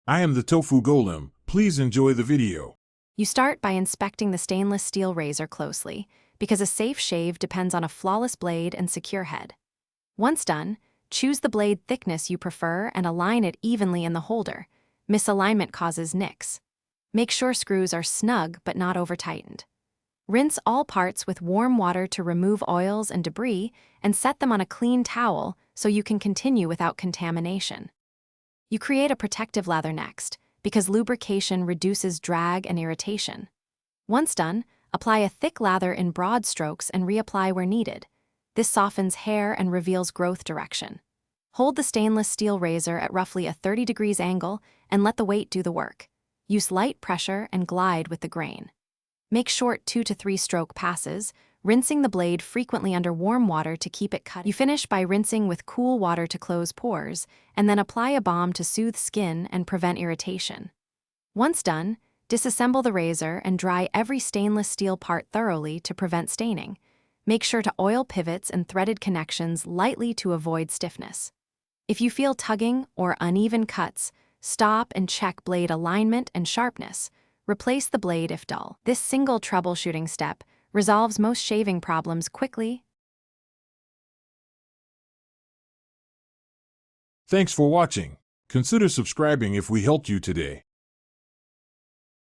I am the Tofu Golem. Please enjoy the video. You start by inspecting the stainless steel razor closely, because a safe shave depends on a flawless blade and secure head. Once done, choose the blade thickness you prefer and align it evenly in the holder. Misalignment causes nicks. Make sure screws are snug but not over-tightened. Rinse all parts with warm water to remove oils and debris and set them on a clean towel so you can continue without contamination. You create a protective lather next, because lubrication reduces drag and irritation. Once done, apply a thick lather in broad strokes and reapply where needed. This softens hair and reveals growth direction. Hold the stainless steel razor at roughly a 30 degrees angle and let the weight do the work. Use light pressure and glide with the grain. Make short 2 to 3 stroke passes, rinsing the blade frequently under warm water to keep it cut. You finish by rinsing with cool water to close pores, and then apply a balm to soothe skin and prevent irritation. Once done, disassemble the razor and dry every stainless steel part thoroughly to prevent staining. Make sure to oil pivots and threaded connections lightly to avoid stiffness. If you feel tugging or uneven cuts, stop and check blade alignment and sharpness. Replace the blade if dull. This single troubleshooting step resolves most shaving problems quickly. Thanks for watching. Consider subscribing if we helped you today.